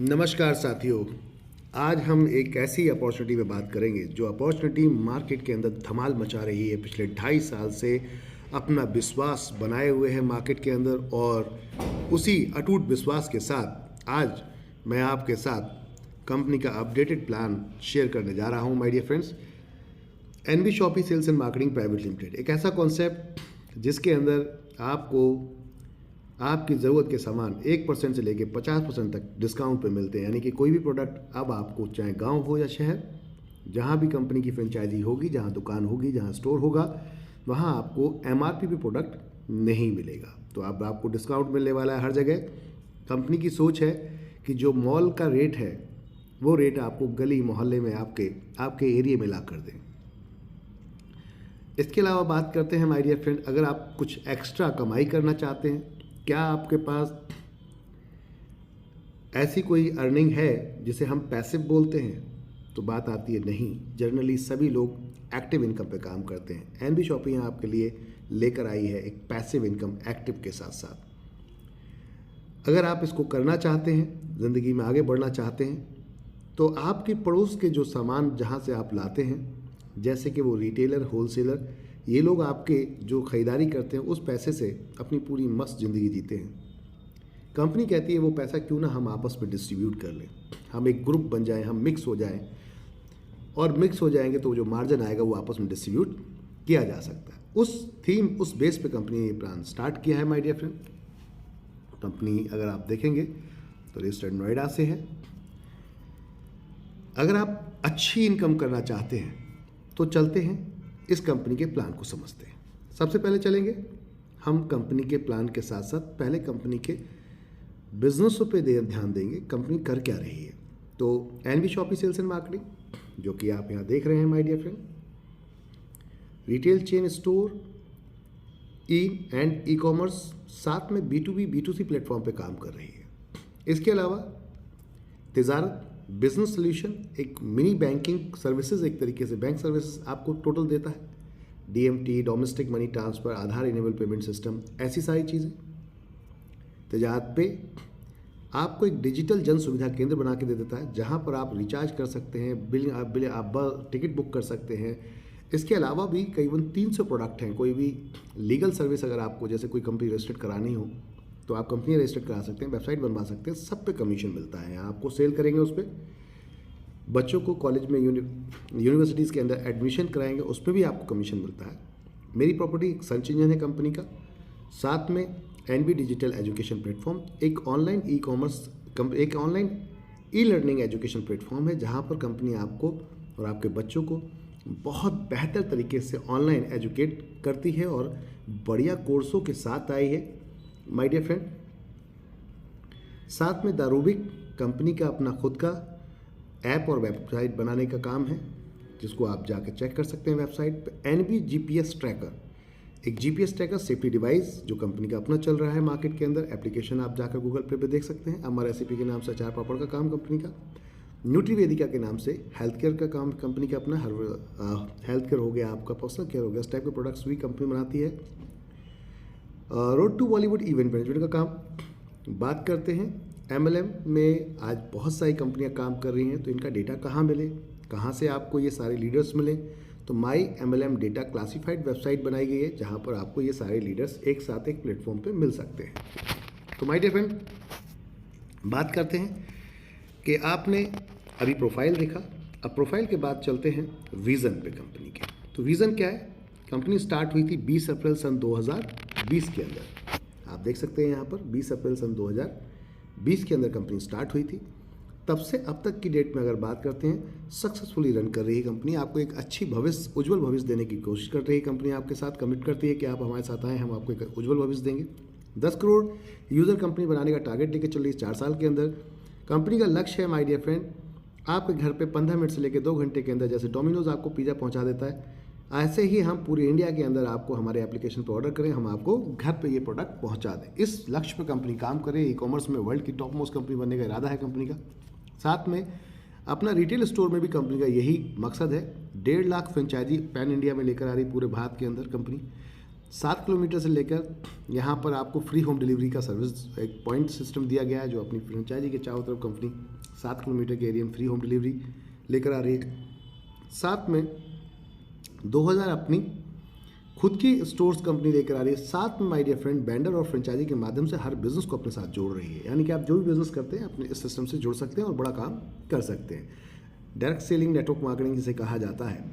नमस्कार साथियों। आज हम एक ऐसी अपॉर्चुनिटी पे बात करेंगे जो अपॉर्चुनिटी मार्केट के अंदर धमाल मचा रही है। पिछले 2.5 साल से अपना विश्वास बनाए हुए है मार्केट के अंदर, और उसी अटूट विश्वास के साथ आज मैं आपके साथ कंपनी का अपडेटेड प्लान शेयर करने जा रहा हूं। My dear friends, NB shoppe sales and marketing private limited एक ऐसा कॉन्सेप्ट जिसके अंदर आपको आपकी ज़रूरत के सामान 1% से लेकर 50% तक डिस्काउंट पे मिलते हैं। यानी कि कोई भी प्रोडक्ट अब आपको, चाहे गांव हो या शहर, जहां भी कंपनी की फ्रेंचाइजी होगी, जहां दुकान होगी, जहां स्टोर होगा, वहां आपको एमआरपी पे प्रोडक्ट नहीं मिलेगा। तो अब आपको डिस्काउंट मिलने वाला है हर जगह। कंपनी की सोच है कि जो मॉल का रेट है वो रेट आपको गली मोहल्ले में आपके एरिया में ला कर दें। इसके अलावा बात करते हैं माय डियर फ्रेंड, अगर आप कुछ एक्स्ट्रा कमाई करना चाहते हैं, क्या आपके पास ऐसी कोई अर्निंग है जिसे हम पैसिव बोलते हैं? तो बात आती है नहीं। जनरली सभी लोग एक्टिव इनकम पे काम करते हैं। एनबी शॉपी यहाँ आपके लिए लेकर आई है एक पैसिव इनकम एक्टिव के साथ साथ। अगर आप इसको करना चाहते हैं, ज़िंदगी में आगे बढ़ना चाहते हैं, तो आपके पड़ोस के जो सामान जहाँ से आप लाते हैं, जैसे कि वो रिटेलर, होलसेलर, ये लोग आपके जो ख़रीदारी करते हैं उस पैसे से अपनी पूरी मस्त ज़िंदगी जीते हैं। कंपनी कहती है वो पैसा क्यों ना हम आपस में डिस्ट्रीब्यूट कर लें, हम एक ग्रुप बन जाएं, हम मिक्स हो जाएं, और मिक्स हो जाएंगे तो जो मार्जिन आएगा वो आपस में डिस्ट्रीब्यूट किया जा सकता है। उस थीम, उस बेस पे कंपनी ने ये प्लान स्टार्ट किया है माय डियर फ्रेंड। कंपनी अगर आप देखेंगे तो रजिस्टर्ड नोएडा से है। अगर आप अच्छी इनकम करना चाहते हैं तो चलते हैं इस कंपनी के प्लान को समझते हैं। सबसे पहले चलेंगे हम कंपनी के प्लान के साथ साथ पहले कंपनी के बिजनेसों पे ध्यान देंगे, कंपनी कर क्या रही है। तो NB shoppe sales and marketing, जो कि आप यहाँ देख रहे हैं my dear friend, retail chain store, E and e-commerce, साथ में B2B B2C प्लेटफॉर्म पे काम कर रही है। इसके अलावा तिजारत, बिजनेस सोल्यूशन, एक मिनी बैंकिंग सर्विसेज, एक तरीके से बैंक सर्विसेज आपको टोटल देता है। DMT, डोमेस्टिक मनी ट्रांसफ़र, आधार इनेबल पेमेंट सिस्टम, ऐसी सारी चीज़ें। तिजारत पे आपको एक डिजिटल जन सुविधा केंद्र बना के दे देता है, जहां पर आप रिचार्ज कर सकते हैं, आप टिकट बुक कर सकते हैं। इसके अलावा भी करीबन 300 प्रोडक्ट हैं। कोई भी लीगल सर्विस अगर आपको, जैसे कोई कंपनी रजिस्टर्ड करानी हो तो आप कंपनी रजिस्टर्ड करा सकते हैं, वेबसाइट बनवा सकते हैं, सब पे कमीशन मिलता है। आपको सेल करेंगे उस पर, बच्चों को कॉलेज में, यूनिवर्सिटीज़ के अंदर एडमिशन कराएंगे, उस पर भी आपको कमीशन मिलता है। मेरी प्रॉपर्टी एक सर्च इंजन है कंपनी का, साथ में एनबी डिजिटल एजुकेशन प्लेटफॉर्म, एक ऑनलाइन ई कॉमर्स, एक online e learning education platform है, जहाँ पर कंपनी आपको और आपके बच्चों को बहुत बेहतर तरीके से ऑनलाइन एजुकेट करती है और बढ़िया कोर्सों के साथ आई है माय डियर फ्रेंड। साथ में दारूबिक, कंपनी का अपना खुद का ऐप और वेबसाइट बनाने का काम है, जिसको आप जाकर चेक कर सकते हैं वेबसाइट पे। एनबी जीपीएस ट्रैकर, एक जीपीएस ट्रैकर सेफ्टी डिवाइस जो कंपनी का अपना चल रहा है मार्केट के अंदर। एप्लीकेशन आप जाकर गूगल पे देख सकते हैं। अमर रेसिपी के नाम से अचार पापड़ का काम कंपनी का। न्यूट्रीवेदिका के नाम से हेल्थ केयर का काम कंपनी का अपना, हेल्थ केयर हो गया, आपका पर्सनल केयर हो गया, इस टाइप के प्रोडक्ट्स भी कंपनी बनाती है। Road to Bollywood event management का काम। बात करते हैं MLM में, आज बहुत सारी कंपनियां काम कर रही हैं, तो इनका डेटा कहाँ मिले, कहाँ से आपको ये सारे लीडर्स मिले? तो माई MLM डेटा क्लासिफाइड वेबसाइट बनाई गई है, जहाँ पर आपको ये सारे लीडर्स एक साथ एक प्लेटफॉर्म पे मिल सकते हैं। तो माय डियर फ्रेंड, बात करते हैं कि आपने अभी प्रोफाइल देखा, अब प्रोफाइल के बाद चलते हैं विज़न पे कंपनी के। तो विज़न क्या है? कंपनी स्टार्ट हुई थी 20 अप्रैल सन 2020 के अंदर। आप देख सकते हैं यहाँ पर 20 अप्रैल सन 2020 के अंदर कंपनी स्टार्ट हुई थी। तब से अब तक की डेट में अगर बात करते हैं, सक्सेसफुली रन कर रही है कंपनी। आपको एक अच्छी भविष्य, उज्जवल भविष्य देने की कोशिश कर रही है कंपनी। आपके साथ कमिट करती है कि आप हमारे साथ आएँ, हम आपको एक उज्जवल भविष्य देंगे। 10 करोड़ यूज़र कंपनी बनाने का टारगेट लेकर चल रही है 4 साल के अंदर। कंपनी का लक्ष्य है माय डियर फ्रेंड, आपके घर पे 15 मिनट से लेकर 2 घंटे के अंदर, जैसे डोमिनोज आपको पिज़्ज़ा पहुंचा देता है, ऐसे ही हम पूरे इंडिया के अंदर आपको हमारे एप्लीकेशन पर ऑर्डर करें, हम आपको घर पे ये प्रोडक्ट पहुंचा दें। इस लक्ष्य पे कंपनी काम करे। ई कॉमर्स में वर्ल्ड की टॉप मोस्ट कंपनी बनने का इरादा है कंपनी का। साथ में अपना रिटेल स्टोर में भी कंपनी का यही मकसद है। 1.5 लाख फ्रेंचाइजी पैन इंडिया में लेकर आ रही, पूरे भारत के अंदर कंपनी। 7 किलोमीटर से लेकर यहाँ पर आपको फ्री होम डिलीवरी का सर्विस एक पॉइंट सिस्टम दिया गया है, जो अपनी फ्रेंचाइजी के चारों तरफ कंपनी 7 किलोमीटर के एरिया में फ्री होम डिलीवरी लेकर आ रही है। साथ में 2000 अपनी खुद की स्टोर्स कंपनी लेकर आ रही है। साथ में माय डियर फ्रेंड वेंडर और फ्रेंचाइजी के माध्यम से हर बिजनेस को अपने साथ जोड़ रही है, यानी कि आप जो भी बिजनेस करते हैं अपने इस सिस्टम से जुड़ सकते हैं और बड़ा काम कर सकते हैं। डायरेक्ट सेलिंग नेटवर्क मार्केटिंग जिसे कहा जाता है,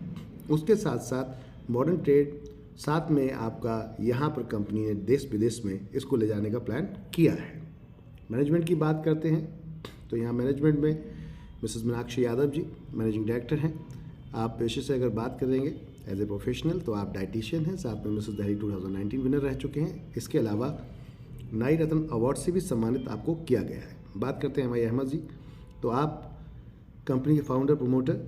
उसके साथ साथ मॉडर्न ट्रेड, साथ में आपका यहाँ पर कंपनी ने देश विदेश में इसको ले जाने का प्लान किया है। मैनेजमेंट की बात करते हैं तो यहाँ मैनेजमेंट में Mrs Meenakshi Yadav ji managing director हैं। आप पेशे से अगर बात करेंगे एज ए प्रोफेशनल तो आप डाइटिशियन हैं, साथ में मिसेस दिल्ली 2019 विनर रह चुके हैं। इसके अलावा नारी रत्न अवार्ड से भी सम्मानित आपको किया गया है। बात करते हैं हमारे अहमद जी, तो आप कंपनी के फाउंडर प्रमोटर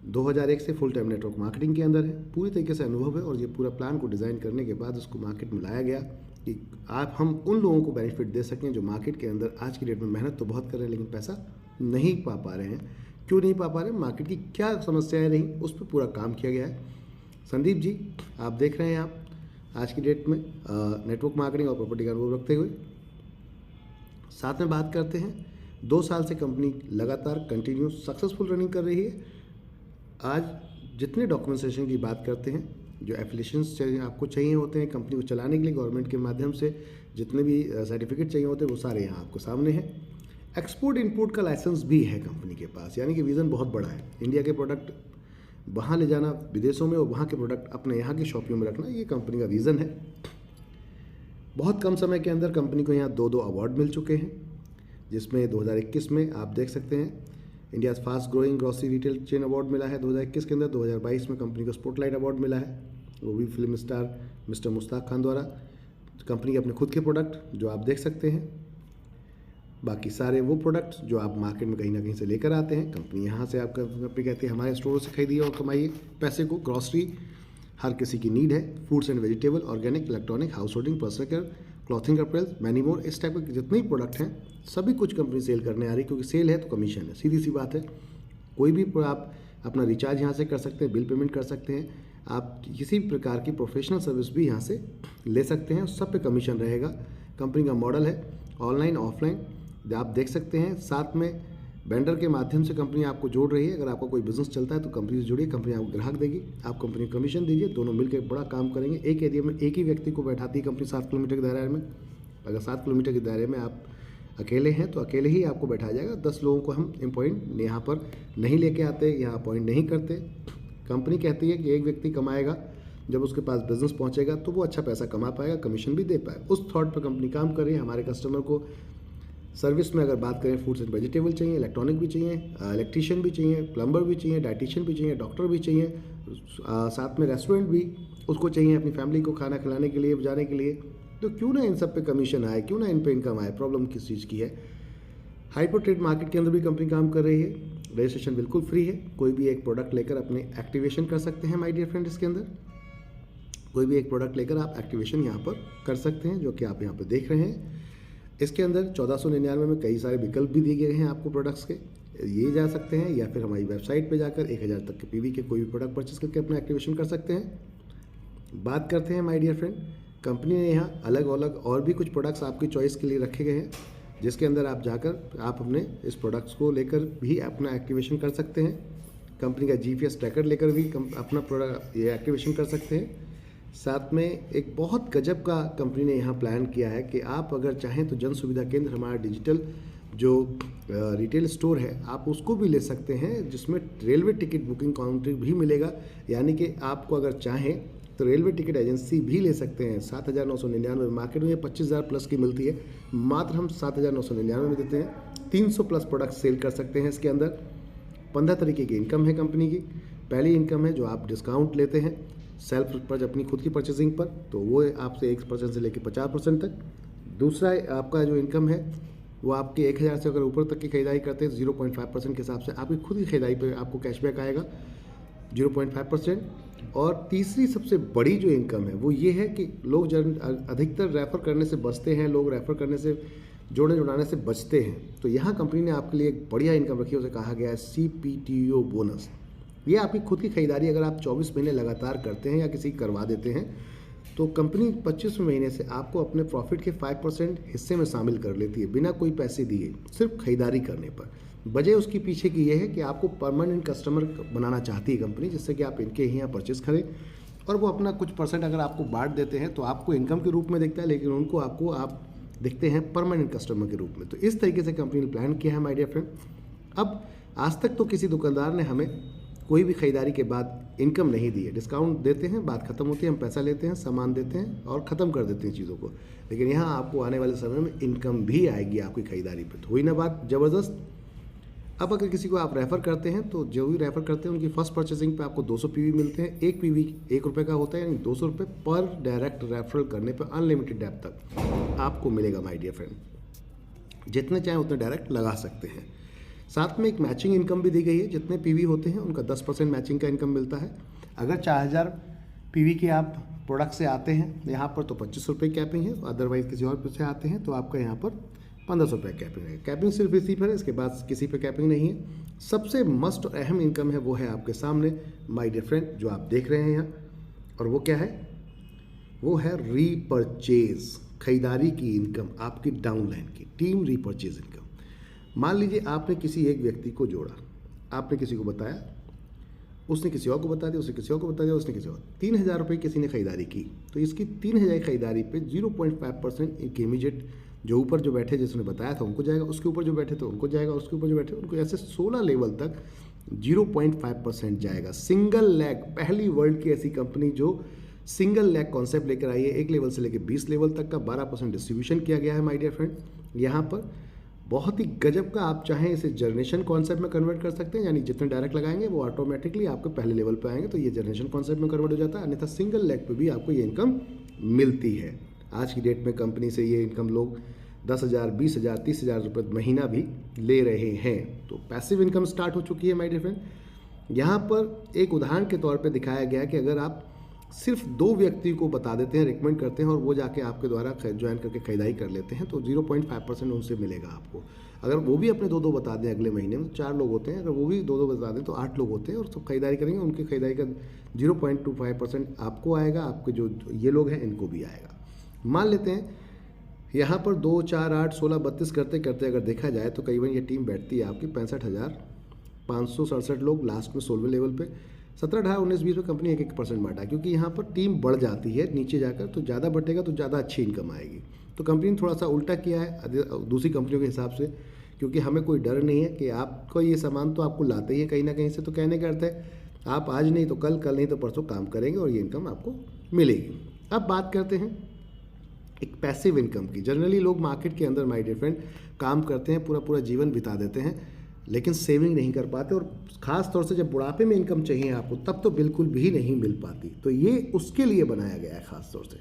2001 से फुल टाइम नेटवर्क मार्केटिंग के अंदर है, पूरी तरीके से अनुभव है और ये पूरा प्लान को डिज़ाइन करने के बाद उसको मार्केट में लाया गया कि आप हम उन लोगों को बेनिफिट दे सकें जो मार्केट के अंदर आज की डेट में मेहनत तो बहुत कर रहे हैं लेकिन पैसा नहीं पा रहे हैं। क्यों नहीं पा रहे हैं, मार्केट की क्या समस्याएं रही, उस पर पूरा काम किया गया है। संदीप जी आप देख रहे हैं, आप आज की डेट में नेटवर्क मार्केटिंग और प्रॉपर्टी का अनुभव रखते हुए। साथ में बात करते हैं 2 साल से कंपनी लगातार कंटिन्यू सक्सेसफुल रनिंग कर रही है। आज जितने डॉक्यूमेंटेशन की बात करते हैं, जो एफिलिएशंस चाहिए आपको चाहिए होते हैं कंपनी को चलाने के लिए गवर्नमेंट के माध्यम से, जितने भी सर्टिफिकेट चाहिए होते हैं वो सारे यहाँ आपको सामने हैं। एक्सपोर्ट इंपोर्ट का लाइसेंस भी है कंपनी के पास, यानी कि विज़न बहुत बड़ा है। इंडिया के प्रोडक्ट वहाँ ले जाना विदेशों में और वहाँ के प्रोडक्ट अपने यहाँ की शॉपियों में रखना, ये कंपनी का विज़न है। बहुत कम समय के अंदर कंपनी को यहाँ 2 अवार्ड मिल चुके हैं, जिसमें 2021 में आप देख सकते हैं India fast growing grocery retail chain award मिला है 2021 के अंदर। 2022 में कंपनी को स्पॉटलाइट अवार्ड मिला है, वो भी film star mister Mushtaq Khan द्वारा। कंपनी के अपने खुद के प्रोडक्ट जो आप देख सकते हैं, बाकी सारे वो प्रोडक्ट्स जो आप मार्केट में कहीं ना कहीं से लेकर आते हैं, कंपनी यहाँ से आपका कंपनी कहती है हमारे स्टोर से खरीदिए और कमाइए पैसे को। ग्रॉसरी हर किसी की नीड है, fruits and vegetable, organic, electronic, house holding, personal care, clothing April, many more, इस टाइप के जितने भी प्रोडक्ट हैं सभी कुछ कंपनी सेल करने आ रही है, क्योंकि सेल है तो कमीशन है, सीधी सी बात है। कोई भी आप अपना रिचार्ज यहाँ से कर सकते हैं, बिल पेमेंट कर सकते हैं, आप किसी भी प्रकार की प्रोफेशनल सर्विस भी यहाँ से ले सकते हैं, सब पे कमीशन रहेगा। कंपनी का मॉडल है ऑनलाइन ऑफलाइन, आप देख सकते हैं। साथ में वेंडर के माध्यम से कंपनी आपको जोड़ रही है। अगर आपका कोई बिजनेस चलता है तो कंपनी से जुड़िए, कंपनी आपको ग्राहक देगी, आप कंपनी को कमीशन दीजिए, दोनों मिलकर बड़ा काम करेंगे। एक एरिया में एक ही व्यक्ति को बैठाती है कंपनी 7 किलोमीटर के दायरे में। अगर 7 किलोमीटर के दायरे में आप अकेले हैं तो अकेले ही आपको बैठाया जाएगा। 10 लोगों को हम अपॉइंट यहाँ पर नहीं लेके आते, यहाँ अपॉइंट नहीं करते। कंपनी कहती है कि एक व्यक्ति कमाएगा, जब उसके पास बिजनेस पहुँचेगा तो वो अच्छा पैसा कमा पाएगा, कमीशन भी दे पाएगा। उस थॉट पर कंपनी काम कर रही है। हमारे कस्टमर को सर्विस में अगर बात करें, फ्रूट्स एंड वेजिटेबल चाहिए, इलेक्ट्रॉनिक भी चाहिए, इलेक्ट्रीशियन भी चाहिए, प्लम्बर भी चाहिए, डाइटिशियन भी चाहिए, डॉक्टर भी चाहिए, साथ में रेस्टोरेंट भी उसको चाहिए अपनी फैमिली को खाना खिलाने के लिए, जाने के लिए। तो क्यों ना इन सब पे कमीशन आए, क्यों ना इन पे इनकम आए, प्रॉब्लम किस चीज़ की है। हाइपर ट्रेड मार्केट के अंदर भी कंपनी काम कर रही है, रजिस्ट्रेशन बिल्कुल फ्री है। कोई भी एक प्रोडक्ट लेकर अपने एक्टिवेशन कर सकते हैं माय डियर फ्रेंड। इसके अंदर कोई भी एक प्रोडक्ट लेकर आप एक्टिवेशन यहाँ पर कर सकते हैं, जो कि आप यहाँ पर देख रहे हैं। इसके अंदर 1499 में कई सारे विकल्प भी दिए गए हैं आपको प्रोडक्ट्स के, ये जा सकते हैं, या फिर हमारी वेबसाइट पे जाकर 1000 तक के पीवी के कोई भी प्रोडक्ट परचेस करके अपना एक्टिवेशन कर सकते हैं। बात करते हैं माय डियर फ्रेंड, कंपनी ने यहाँ अलग अलग और भी कुछ प्रोडक्ट्स आपकी चॉइस के लिए रखे गए हैं, जिसके अंदर आप जाकर आप अपने इस प्रोडक्ट्स को लेकर भी अपना एक्टिवेशन कर सकते हैं। कंपनी का GPS ट्रैकर लेकर भी अपना प्रोडक्ट ये एक्टिवेशन कर सकते हैं। साथ में एक बहुत गजब का कंपनी ने यहाँ प्लान किया है कि आप अगर चाहें तो जन सुविधा केंद्र, हमारा डिजिटल जो रिटेल स्टोर है, आप उसको भी ले सकते हैं, जिसमें रेलवे टिकट बुकिंग काउंटर भी मिलेगा। यानी कि आपको अगर चाहें तो रेलवे टिकट एजेंसी भी ले सकते हैं। 7999 मार्केट में 25,000 प्लस की मिलती है, मात्र हम 7999 में देते हैं। 300 प्लस प्रोडक्ट सेल कर सकते हैं। इसके अंदर 15 तरीके की इनकम है कंपनी की। पहली इनकम है जो आप डिस्काउंट लेते हैं सेल्फ पर अपनी खुद की परचेसिंग पर, तो वो आपसे 1% से लेकर 50% तक। दूसरा आपका जो इनकम है वो आपके 1000 से अगर ऊपर तक की खरीदारी करते हैं 0.5% के हिसाब से आपकी खुद की खरीदारी पर आपको कैशबैक आएगा 0.5%। और तीसरी सबसे बड़ी जो इनकम है वो ये है कि लोग अधिकतर रेफ़र करने से बचते हैं, लोग रेफ़र करने से जुड़ाने से बचते हैं। तो यहाँ कंपनी ने आपके लिए एक बढ़िया इनकम रखी है, उसे कहा गया है CPTO बोनस। ये आपकी खुद की खरीदारी अगर आप 24 महीने लगातार करते हैं या किसी की करवा देते हैं तो कंपनी 25वें महीने से आपको अपने प्रॉफिट के 5% हिस्से में शामिल कर लेती है बिना कोई पैसे दिए, सिर्फ खरीदारी करने पर। वजह उसके पीछे की यह है कि आपको परमानेंट कस्टमर बनाना चाहती है कंपनी, जिससे कि आप इनके ही यहाँ परचेस करें और वो अपना कुछ परसेंट अगर आपको बांट देते हैं तो आपको इनकम के रूप में दिखता है, लेकिन उनको आप दिखते हैं परमानेंट कस्टमर के रूप में। तो इस तरीके से कंपनी ने प्लान किया है माय डियर फ्रेंड। अब आज तक तो किसी दुकानदार ने हमें कोई भी खरीदारी के बाद इनकम नहीं दी है। डिस्काउंट देते हैं, बात खत्म होती है, हम पैसा लेते हैं, सामान देते हैं और ख़त्म कर देते हैं चीज़ों को। लेकिन यहाँ आपको आने वाले समय में इनकम भी आएगी आपकी खरीदारी पे। तो हुई ना बात ज़बरदस्त। अब अगर किसी को आप रेफ़र करते हैं तो जो भी रेफ़र करते हैं उनकी फर्स्ट परचेसिंग पे आपको 200 पीवी मिलते हैं। एक पीवी ₹1 का होता है, यानी 200 रुपये पर डायरेक्ट रेफरल करने पर अनलिमिटेड डेप तक आपको मिलेगा माय डियर फ्रेंड। जितने चाहें उतने डायरेक्ट लगा सकते हैं। साथ में एक मैचिंग इनकम भी दी गई है। जितने पीवी होते हैं उनका 10% मैचिंग का इनकम मिलता है। अगर 4000 पीवी के आप प्रोडक्ट से आते हैं यहाँ पर तो ₹25 कैपिंग है, अदरवाइज किसी और से आते हैं तो आपका यहाँ पर ₹1500 कैपिंग है। कैपिंग सिर्फ इसी पर है, इसके बाद किसी पर कैपिंग नहीं है। सबसे मस्ट और अहम इनकम है वो है आपके सामने माय डियर फ्रेंड, जो आप देख रहे हैं यहाँ। और वो क्या है? वो है रीपरचेज, खरीदारी की इनकम, आपकी डाउनलाइन की टीम रीपरचेज इनकम। मान लीजिए आपने किसी एक व्यक्ति को जोड़ा, आपने किसी को बताया, उसने किसी और को बता दिया, उसने किसी और को बता दिया, उसने किसी और, 3000 रुपये किसी ने खरीदारी की, तो इसकी 3000 खरीदारी पे 0.5% एक इमीडिएट जो ऊपर जो बैठे जिसने बताया था उनको जाएगा, उसके ऊपर जो बैठे थे उनको जाएगा, उसके ऊपर जो बैठे उनको, ऐसे 16 लेवल तक 0.5% जाएगा। सिंगल लेग, पहली वर्ल्ड की ऐसी कंपनी जो सिंगल लेग कॉन्सेप्ट लेकर आई है। एक लेवल से लेकर 20 लेवल तक का 12% डिस्ट्रीब्यूशन किया गया है माय डियर फ्रेंड। यहाँ पर बहुत ही गजब का, आप चाहें इसे जनरेशन कॉन्सेप्ट में कन्वर्ट कर सकते हैं, यानी जितने डायरेक्ट लगाएंगे वो ऑटोमेटिकली आपके पहले लेवल पे आएंगे, तो ये जनरेशन कॉन्सेप्ट में कन्वर्ट हो जाता है। अन्यथा सिंगल लेग पे भी आपको ये इनकम मिलती है। आज की डेट में कंपनी से ये इनकम लोग 10,000, 20,000, 30,000 रुपये महीना भी ले रहे हैं। तो पैसिव इनकम स्टार्ट हो चुकी है माय डियर फ्रेंड। यहाँ पर एक उदाहरण के तौर पर दिखाया गया कि अगर आप सिर्फ 2 व्यक्ति को बता देते हैं, रिकमेंड करते हैं और वो जाके आपके द्वारा ज्वाइन करके खरीदारी कर लेते हैं तो 0.5% उनसे मिलेगा आपको। अगर वो भी अपने 2-2 बता दें अगले महीने में, 4 लोग होते हैं, अगर वो भी 2-2 बता दें तो 8 लोग होते हैं और सब खरीदारी करेंगे, उनकी खरीदारी का 0.25% आपको आएगा, आपके जो ये लोग हैं इनको भी आएगा। मान लेते हैं यहाँ पर 2, 4, 8, 16, 32 करते करते अगर देखा जाए तो करीबन ये टीम बैठती है आपकी 65,567 लोग लास्ट में 16वें लेवल पे। 17, 18, 19, 20 में कंपनी 1-1% बांटा, क्योंकि यहाँ पर टीम बढ़ जाती है नीचे जाकर, तो ज़्यादा बढ़ेगा तो ज़्यादा अच्छी इनकम आएगी। तो कंपनी ने थोड़ा सा उल्टा किया है दूसरी कंपनियों के हिसाब से, क्योंकि हमें कोई डर नहीं है कि आपको ये सामान तो आपको लाते ही है कहीं ना कहीं से, तो कहने का अर्थ है आप आज नहीं तो कल, कल नहीं तो परसों काम करेंगे और ये इनकम आपको मिलेगी। अब बात करते हैं एक पैसिव इनकम की। जनरली लोग मार्केट के अंदर माय डियर फ्रेंड काम करते हैं, पूरा जीवन बिता देते हैं, लेकिन सेविंग नहीं कर पाते, और ख़ास तौर से जब बुढ़ापे में इनकम चाहिए आपको तब तो बिल्कुल भी नहीं मिल पाती। तो ये उसके लिए बनाया गया है ख़ास तौर से।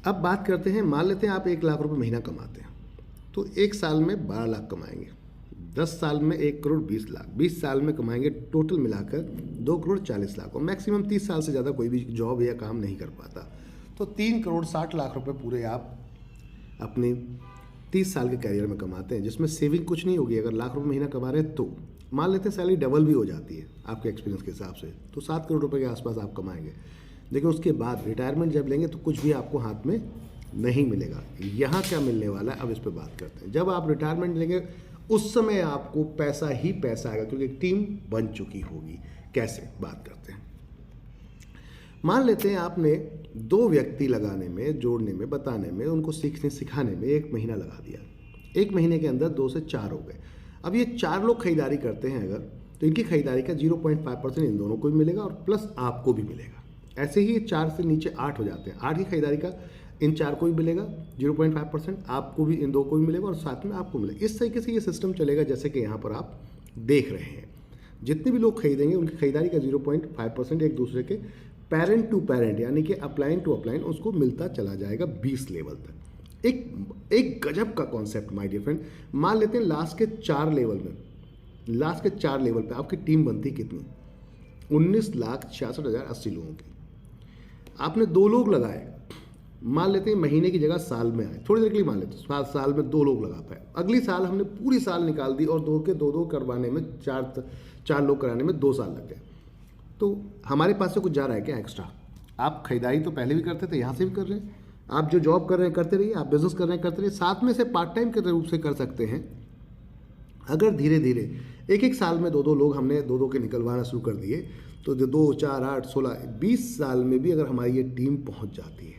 अब बात करते हैं, मान लेते हैं आप 1 लाख रुपए महीना कमाते हैं, तो 1 साल में 12 लाख कमाएंगे, 10 साल में 1 करोड़ 20 लाख, 20 साल में कमाएंगे टोटल मिलाकर 2 करोड़ 40 लाख, और मैक्सिमम 30 साल से ज़्यादा कोई भी जॉब या काम नहीं कर पाता। तो 3 करोड़ 60 लाख रुपए पूरे आप अपने 30 साल के कैरियर में कमाते हैं, जिसमें सेविंग कुछ नहीं होगी। अगर लाख रुपए महीना कमा रहे हैं तो मान लेते हैं सैलरी डबल भी हो जाती है आपके एक्सपीरियंस के हिसाब से, तो 7 करोड़ रुपए के आसपास आप कमाएंगे। लेकिन उसके बाद रिटायरमेंट जब लेंगे तो कुछ भी आपको हाथ में नहीं मिलेगा। यहाँ क्या मिलने वाला है, अब इस पर बात करते हैं। जब आप रिटायरमेंट लेंगे उस समय आपको पैसा ही पैसा आएगा, क्योंकि टीम बन चुकी होगी। कैसे, बात करते हैं। मान लेते हैं आपने 2 व्यक्ति लगाने में, जोड़ने में, बताने में, उनको सीखने सिखाने में 1 महीना लगा दिया। 1 महीने के अंदर 2 से 4 हो गए। अब ये 4 लोग खरीदारी करते हैं अगर, तो इनकी खरीदारी का 0.5% इन दोनों को भी मिलेगा और प्लस आपको भी मिलेगा। ऐसे ही 4 से नीचे 8 हो जाते हैं, 8 की खरीदारी का इन 4 को भी मिलेगा 0.5%, आपको भी इन 2 को भी मिलेगा और साथ में आपको मिलेगा। इस तरीके से ये सिस्टम चलेगा जैसे कि यहाँ पर आप देख रहे हैं। जितने भी लोग खरीदेंगे उनकी खरीदारी का 0.5% एक दूसरे के पेरेंट टू पेरेंट, यानी कि अपलाइन टू अपलाइन, उसको मिलता चला जाएगा 20 लेवल तक। एक गजब का कॉन्सेप्ट माय डियर फ्रेंड। मान लेते हैं लास्ट के 4 लेवल में, लास्ट के 4 लेवल पे आपकी टीम बनती कितनी, 19,66,080 लोगों की। आपने 2 लोग लगाए, मान लेते हैं महीने की जगह साल में आए, थोड़ी देर के लिए मान लेते हैं साल में 2 लोग लगा पाए। अगली साल हमने पूरी साल निकाल दी और 2 के 2 करवाने में 4 लोग कराने में 2 साल लग गए। तो हमारे पास से कुछ जा रहा है क्या एक्स्ट्रा? आप खरीदारी तो पहले भी करते थे, यहाँ से भी कर रहे हैं। आप जो जॉब कर रहे हैं करते रहिए, आप बिजनेस कर रहे हैं करते रहिए, साथ में से पार्ट टाइम के रूप से कर सकते हैं। अगर धीरे धीरे एक एक साल में 2-2 लोग हमने 2-2 के निकलवाना शुरू कर दिए, तो 2, 4, 8, 16, 20 साल में भी अगर हमारी ये टीम पहुंच जाती है,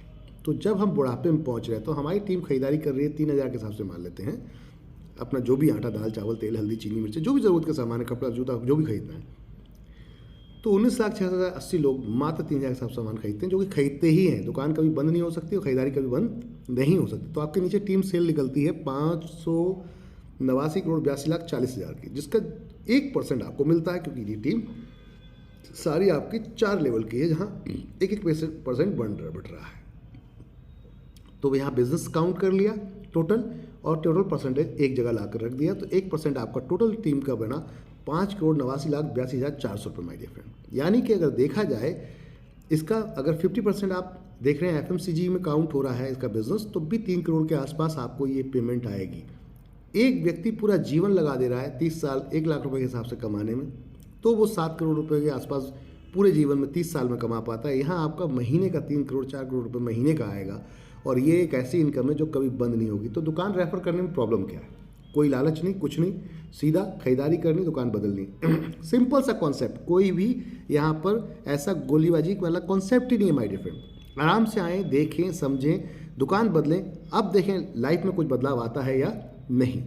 तो जब हम बुढ़ापे में पहुंच रहे हैं तो हमारी टीम खरीदारी कर रही है 3000 के हिसाब से मान लेते हैं, अपना जो भी आटा दाल चावल तेल हल्दी चीनी मिर्च जो भी ज़रूरत का सामान है, कपड़ा जूता जो भी खरीदना है, तो 19,06,80 लोग मात्र 3000 के हिसाब से सामान खरीदते हैं, जो कि खरीदते ही हैं। दुकान कभी बंद नहीं हो सकती और खरीदारी कभी बंद नहीं हो सकती। तो आपके नीचे टीम सेल निकलती है 589,82,40,40,000 की, जिसका 1% आपको मिलता है, क्योंकि ये टीम सारी आपकी 4 लेवल की है, जहाँ 1-1% बट रहा है। तो यहाँ बिजनेस काउंट कर लिया टोटल, और टोटल परसेंटेज एक जगह लाकर रख दिया, तो 1% आपका टोटल टीम का बना 5,89,82,400 रुपये माय डियर फ्रेंड। यानी कि अगर देखा जाए इसका, अगर 50% आप देख रहे हैं FMCG में काउंट हो रहा है इसका बिजनेस, तो भी 3 करोड़ के आसपास आपको ये पेमेंट आएगी। एक व्यक्ति पूरा जीवन लगा दे रहा है 30 साल 1 लाख रुपए के हिसाब से कमाने में, तो वो 7 करोड़ रुपए के आसपास पूरे जीवन में 30 साल में कमा पाता है। यहाँ आपका महीने का 3 करोड़ 4 करोड़ रुपए महीने का आएगा, और ये एक ऐसी इनकम है जो कभी बंद नहीं होगी। तो दुकान रेफर करने में प्रॉब्लम क्या है? कोई लालच नहीं, कुछ नहीं, सीधा खरीदारी करनी, दुकान बदलनी। सिंपल सा कॉन्सेप्ट, कोई भी यहाँ पर ऐसा गोलीबाजी वाला कॉन्सेप्ट ही नहीं है माय डियर फ्रेंड। आराम से आएँ, देखें, समझें, दुकान बदलें, अब देखें लाइफ में कुछ बदलाव आता है या नहीं।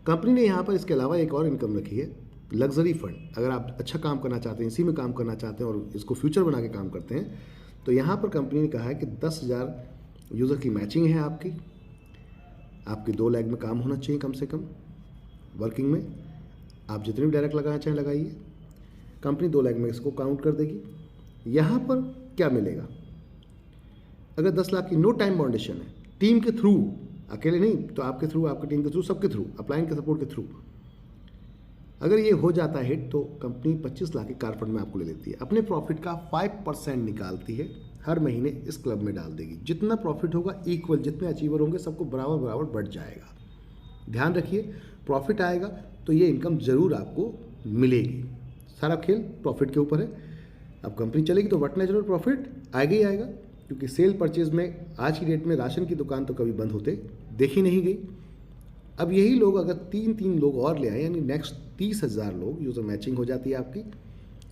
कंपनी ने यहाँ पर इसके अलावा एक और इनकम रखी है, लग्जरी फंड। अगर आप अच्छा काम करना चाहते हैं, इसी में काम करना चाहते हैं और इसको फ्यूचर बना के काम करते हैं, तो यहाँ पर कंपनी ने कहा है कि 10,000 यूज़र की मैचिंग है आपकी 2 लाख में काम होना चाहिए कम से कम वर्किंग में। आप जितने भी डायरेक्ट लगाना चाहें लगाइए, कंपनी 2 लाख में इसको काउंट कर देगी। यहाँ पर क्या मिलेगा? अगर 10 लाख की नो टाइम बाउंडेशन है, टीम के थ्रू, अकेले नहीं तो आपके थ्रू, आपकी टीम के थ्रू, सबके थ्रू, अपलाइन के सपोर्ट के थ्रू, अगर ये हो जाता है तो कंपनी 25 लाख के कार फंड में आपको ले लेती है। अपने प्रॉफिट का 5% निकालती है, हर महीने इस क्लब में डाल देगी। जितना प्रॉफिट होगा इक्वल, जितने अचीवर होंगे सबको बराबर बराबर बढ़ जाएगा। ध्यान रखिए, प्रॉफिट आएगा तो ये इनकम ज़रूर आपको मिलेगी। सारा खेल प्रॉफिट के ऊपर है। अब कंपनी चलेगी तो वट नेचुरल प्रॉफिट आएगा ही आएगा, क्योंकि सेल परचेज में आज की डेट में राशन की दुकान तो कभी बंद होते देखी नहीं गई। अब यही लोग अगर 3 लोग और ले आए, यानी नेक्स्ट 30,000 लोग यूज़र मैचिंग हो जाती है आपकी,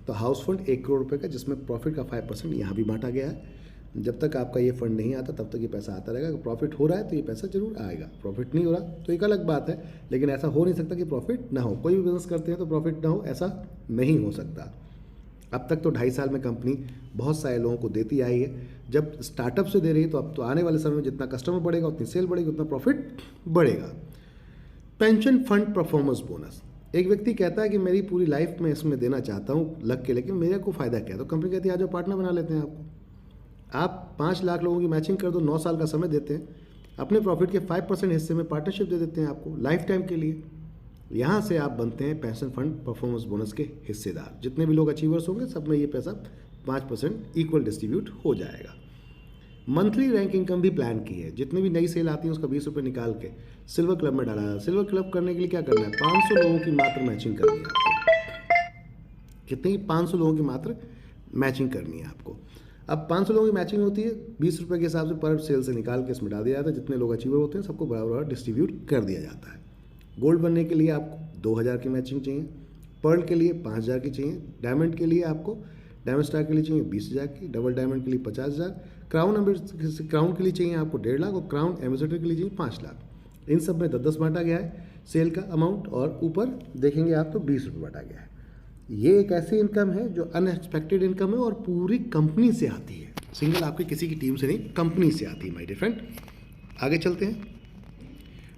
तो हाउस फंड 1 करोड़ रुपए का, जिसमें प्रॉफिट का 5% यहाँ भी बांटा गया है। जब तक आपका ये फंड नहीं आता तब तक ये पैसा आता रहेगा। अगर प्रॉफिट हो रहा है तो ये पैसा जरूर आएगा, प्रॉफिट नहीं हो रहा तो एक अलग बात है, लेकिन ऐसा हो नहीं सकता कि प्रॉफिट ना हो। कोई भी बिजनेस करते हैं तो प्रॉफिट ना हो, ऐसा नहीं हो सकता। अब तक तो 2.5 साल में कंपनी बहुत सारे लोगों को देती आई है। जब स्टार्टअप से दे रही है तो अब तो आने वाले समय में जितना कस्टमर बढ़ेगा, उतनी सेल बढ़ेगी, उतना प्रॉफिट बढ़ेगा। पेंशन फंड परफॉर्मेंस बोनस, एक व्यक्ति कहता है कि मेरी पूरी लाइफ में इसमें देना चाहता हूँ लग के, लेकिन मेरे को फ़ायदा क्या है? तो कंपनी कहती है आ जाओ पार्टनर बना लेते हैं आपको। आप 5 लाख लोगों की मैचिंग कर दो, 9 साल का समय देते हैं, अपने प्रॉफिट के 5% हिस्से में पार्टनरशिप दे देते हैं आपको लाइफ टाइम के लिए। यहाँ से आप बनते हैं पेंशन फंड परफॉर्मेंस बोनस के हिस्सेदार। जितने भी लोग अचीवर्स होंगे सब में ये पैसा 5% इक्वल डिस्ट्रीब्यूट हो जाएगा। मंथली रैंक इनकम भी प्लान की है। जितनी भी नई सेल आती है उसका 20 रुपये निकाल के सिल्वर क्लब में डाला है। सिल्वर क्लब करने के लिए क्या करना है? 500 लोगों की मात्र मैचिंग करनी है आपको। कितनी? 500 लोगों की मात्र मैचिंग करनी है आपको। अब 500 लोगों की मैचिंग होती है, 20 रुपये के हिसाब से पर सेल से निकाल के इसमें डाल दिया जाता है। जितने लोग अचीवर होते हैं सबको बराबर डिस्ट्रीब्यूट कर दिया जाता है। गोल्ड बनने के लिए आपको 2000 की मैचिंग चाहिए, पर्ल के लिए 5000 की चाहिए, डायमंड के लिए आपको, डायमंड स्टार के लिए चाहिए 20,000 की, डबल डायमंड के लिए 50,000, क्राउन के लिए चाहिए आपको 1.5 लाख, और क्राउन एम्बेसडर के लिए चाहिए 5 लाख। इन सब में 10-10 बांटा गया है सेल का अमाउंट, और ऊपर देखेंगे आप तो 20 रुपये बांटा गया है। ये एक ऐसी इनकम है जो अनएक्सपेक्टेड इनकम है और पूरी कंपनी से आती है, सिंगल आपकी किसी की टीम से नहीं, कंपनी से आती है माय डियर फ्रेंड। आगे चलते हैं।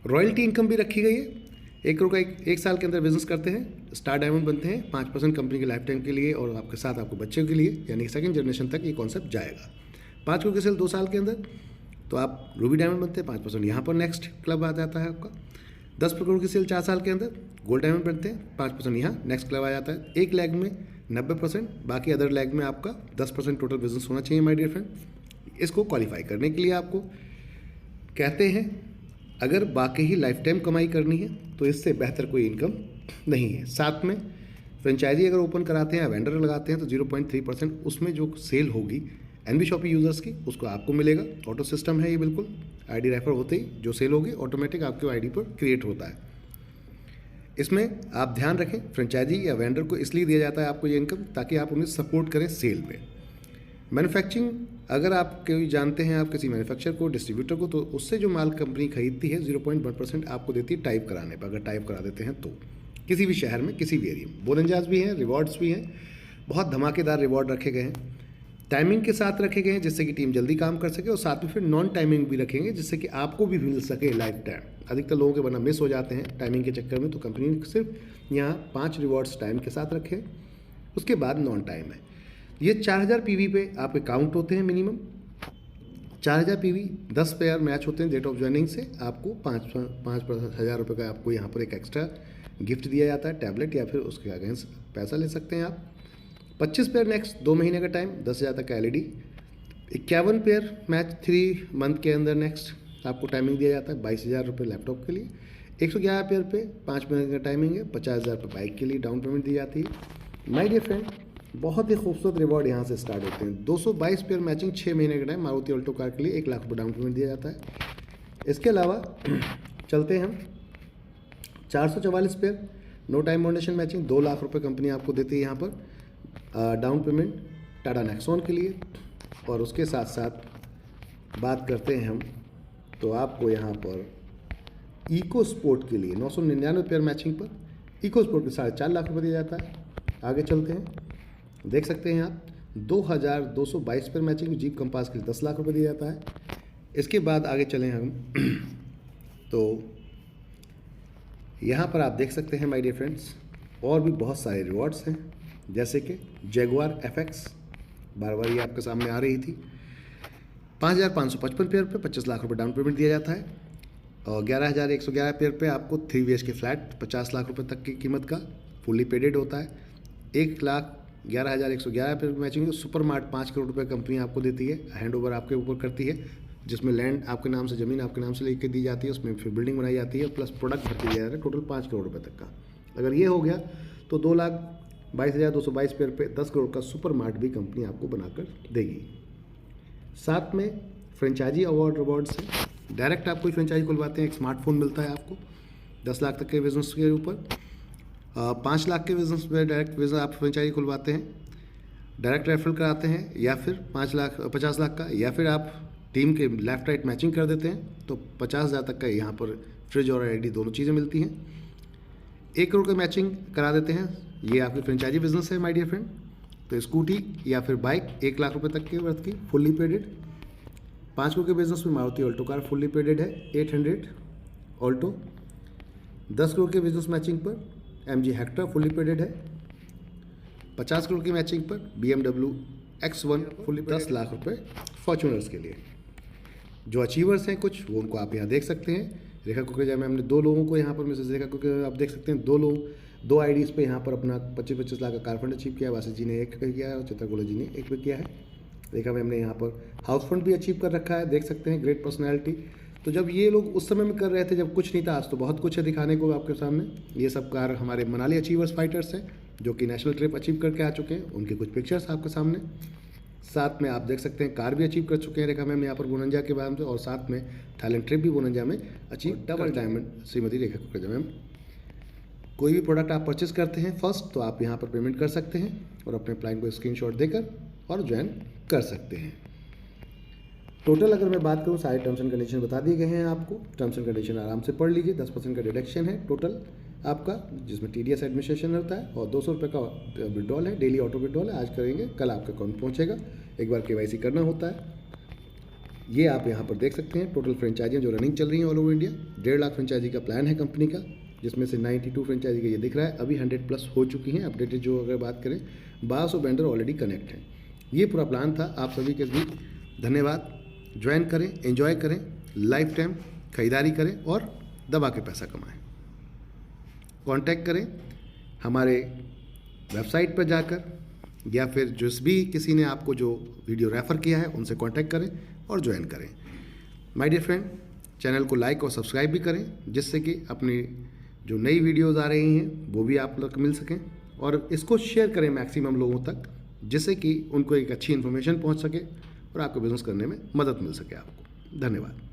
रॉयल्टी इनकम भी रखी गई है। 1 करोड़ का एक साल के अंदर बिजनेस करते हैं, स्टार डायमंड बनते हैं, 5% कंपनी के लाइफ टाइम के लिए और आपके साथ आपको बच्चे के लिए, यानी सेकंड जनरेशन तक ये कॉन्सेप्ट जाएगा। 5 करोड़ की सेल 2 साल के अंदर तो आप रूबी डायमंड बनते हैं, 5% यहाँ पर नेक्स्ट क्लब आ जाता है आपका। 10 करोड़ की सेल 4 साल के अंदर गोल्ड डायमंड बनते हैं, 5% यहाँ नेक्स्ट क्लब आ जाता है। 1 लाख में 90%, बाकी अदर लाख में आपका 10% टोटल बिजनेस होना चाहिए माय डियर फ्रेंड। इसको क्वालिफाई करने के लिए आपको कहते हैं अगर बाकी ही लाइफ टाइम कमाई करनी है तो इससे बेहतर कोई इनकम नहीं है। साथ में फ्रेंचाइजी अगर ओपन कराते हैं या वेंडर लगाते हैं तो 0.3% उसमें जो सेल होगी एनबी शॉपी यूज़र्स की उसको आपको मिलेगा। ऑटो सिस्टम है ये, बिल्कुल आईडी रेफर होते ही जो सेल होगी ऑटोमेटिक आपके आईडी पर क्रिएट होता है। इसमें आप ध्यान रखें, फ्रेंचाइजी या वेंडर को इसलिए दिया जाता है आपको ये इनकम ताकि आप उन्हें सपोर्ट करें सेल में। मैन्युफैक्चरिंग, अगर आप कोई जानते हैं आप किसी मैन्युफैक्चरर को, डिस्ट्रीब्यूटर को, तो उससे जो माल कंपनी खरीदती है 0.1% आपको देती है टाइप कराने पर, अगर टाइप करा देते हैं तो किसी भी शहर में किसी भी एरिया में। बोनंजास भी हैं, रिवॉर्ड्स भी हैं, बहुत धमाकेदार रिवॉर्ड रखे गए हैं, टाइमिंग के साथ रखे गए हैं जिससे कि टीम जल्दी काम कर सके, और साथ में फिर नॉन टाइमिंग भी रखेंगे जिससे कि आपको भी मिल सके लाइफ टाइम। अधिकतर लोगों के वरना मिस हो जाते हैं टाइमिंग के चक्कर में, तो कंपनी ने सिर्फ यहाँ 5 रिवॉर्ड्स टाइम के साथ रखे, उसके बाद नॉन टाइम है। ये 4000 पीवी पे आपके काउंट होते हैं मिनिमम। 4000 पीवी 10 पेयर मैच होते हैं डेट ऑफ ज्वाइनिंग से, आपको 5,000 रुपये का आपको यहाँ पर एक एक्स्ट्रा गिफ्ट दिया जाता है, टैबलेट, या फिर उसके अगेंस्ट पैसा ले सकते हैं आप। 25 पेयर नेक्स्ट 2 महीने का टाइम, 10,000 तक का एलईडी। 51 पेयर मैच 3 मंथ के अंदर नेक्स्ट आपको टाइमिंग दिया जाता है, 22,000 रुपये लैपटॉप के लिए। 111 पेयर पे 5 मिनट का टाइमिंग है, 50,000 रुपये बाइक के लिए डाउन पेमेंट दी जाती है। माय डियर फ्रेंड, बहुत ही खूबसूरत रिवॉर्ड यहाँ से स्टार्ट होते हैं। 222 पेयर मैचिंग 6 महीने का टाइम, मारुति ऑल्टो कार के लिए 1 लाख रुपये डाउन पेमेंट दिया जाता है। इसके अलावा चलते हैं हम 444 पेयर नो टाइम मोनेशन मैचिंग 2 लाख रुपये कंपनी आपको देती है यहाँ पर डाउन पेमेंट टाटा नेक्सॉन के लिए। और उसके साथ साथ बात करते हैं हम, तो आपको यहाँ पर इको स्पोर्ट के लिए 999 पेयर मैचिंग पर इको स्पोर्ट के 4.5 लाख रुपये दिया जाता है। आगे चलते हैं, देख सकते हैं आप 2222 पेयर मैचिंग जीप कंपास के लिए 10 लाख रुपये दिया जाता है। इसके बाद आगे चलें हम तो यहाँ पर आप देख सकते हैं माय डियर फ्रेंड्स, और भी बहुत सारे रिवॉर्ड्स हैं, जैसे कि जैगुआर FX, बार बार ये आपके सामने आ रही थी। 5,555 पेयर पे 25 लाख रुपये डाउन पेमेंट दिया जाता है, और 11,111 पेयर पे आपको 3 BHK फ्लैट 50 लाख रुपये तक की कीमत का फुल्ली पेडेड होता है। 1,11,111 pair matching super mart 5 crore रुपये कंपनी आपको देती है, हैंड ओवर आपके ऊपर करती है, जिसमें लैंड आपके नाम से, ज़मीन आपके नाम से लेके दी जाती है, उसमें फिर बिल्डिंग बनाई जाती है, प्लस प्रोडक्ट भर दिया जाता है, टोटल 5 करोड़ रुपये तक का। अगर ये हो गया तो 2,22,222 पेयर पे 10 करोड़ का सुपर मार्ट भी कंपनी आपको बनाकर देगी। साथ में फ्रेंचाइजी रिवॉर्ड्स है, डायरेक्ट आप कोई फ्रेंचाइजी खुलवाते हैं एक स्मार्टफोन मिलता है आपको 10 लाख तक के बिजनेस के ऊपर। 5 लाख के बिजनेस में डायरेक्ट बिजनेस आप फ्रेंचाइजी खुलवाते हैं, डायरेक्ट रेफरल कराते हैं, या फिर 50 लाख का, या फिर आप टीम के लेफ्ट राइट मैचिंग कर देते हैं तो 50,000 तक का यहाँ पर फ्रिज और एलईडी दोनों चीज़ें मिलती हैं। 1 करोड़ का मैचिंग करा देते हैं, ये आपकी फ्रेंचाइजी बिजनेस है माय डियर फ्रेंड। तो स्कूटी या फिर बाइक 1 लाख रुपये तक के वर्थ की फुल्ली पेडेड। 5 करोड़ के बिजनेस में Maruti Alto car fully padded है, 800 ऑल्टो। 10 करोड़ के बिजनेस मैचिंग पर MG हेक्टर फुल्ली पेडेड है। 50 करोड़ की मैचिंग पर BMW X1 फुल्ली 10 लाख रुपये फॉर्च्यूनर्स के लिए। जो अचीवर्स हैं कुछ, वो उनको आप यहाँ देख सकते हैं। रेखा कुकरेजा में हमने 2 लोगों को यहाँ पर मिसेज रेखा कुकरेजा आप देख सकते हैं, 2 IDs पे यहाँ पर अपना 25-25 लाख का कार फंड अचीव किया। वासी जी ने 1 किया है और चित्रगोला जी ने 1 भी किया है। रेखा में हमने यहाँ पर हाउस फंड भी अचीव कर रखा है, देख सकते हैं, ग्रेट पर्सनैलिटी। तो जब ये लोग उस समय में कर रहे थे जब कुछ नहीं था, आज तो बहुत कुछ है दिखाने को आपके सामने। ये सब कार हमारे मनाली अचीवर्स फाइटर्स हैं जो कि नेशनल ट्रिप अचीव करके आ चुके हैं, उनके कुछ पिक्चर्स आपके सामने। साथ में आप देख सकते हैं कार भी अचीव कर चुके हैं रेखा मैम यहाँ पर बोनंजा के बाद में, और साथ में थाईलैंड ट्रिप भी बोनंजा में achieve double diamond Shrimati Rekha Kukreja ma'am. कोई भी प्रोडक्ट आप परचेस करते हैं फर्स्ट तो आप यहाँ पर पेमेंट कर सकते हैं और अपने प्लान को स्क्रीनशॉट देकर और ज्वाइन कर सकते हैं। टोटल अगर मैं बात करूँ, सारे टर्म्स एंड कंडीशन बता दिए गए हैं आपको। टर्म्स एंड कंडीशन आराम से पढ़ लीजिए। 10% का डिडक्शन है टोटल आपका, जिसमें TDS एडमिनिस्ट्रेशन होता है, और 200 रुपये का विड्रॉल है, डेली ऑटो विड्रॉल है। आज करेंगे, कल आपका अकाउंट पहुँचेगा। एक बार KYC करना होता है। ये आप यहाँ पर देख सकते हैं टोटल फ्रेंचाइजियाँ जो रनिंग चल रही हैं all over India. 1.5 lakh franchise का प्लान है कंपनी का, जिसमें से 92 फ्रेंचाइजी का ये दिख रहा है। अभी 100+ हो चुकी हैं अपडेटेड। जो अगर बात करें 1200 वेंडर ऑलरेडी कनेक्ट हैं। ये पूरा प्लान था। आप सभी के बीच धन्यवाद। ज्वाइन करें, एंजॉय करें, लाइफ टाइम खरीदारी करें और दबा के पैसा कमाएं। कांटेक्ट करें हमारे वेबसाइट पर जाकर, या फिर जिस भी किसी ने आपको जो वीडियो रेफ़र किया है उनसे कांटेक्ट करें और ज्वाइन करें। माय डियर फ्रेंड, चैनल को लाइक और सब्सक्राइब भी करें, जिससे कि अपनी जो नई वीडियोज़ आ रही हैं वो भी आप लोग मिल सकें। और इसको शेयर करें मैक्सिमम लोगों तक, जिससे कि उनको एक अच्छी इन्फॉर्मेशन पहुंच सके और आपको बिजनेस करने में मदद मिल सके आपको। धन्यवाद।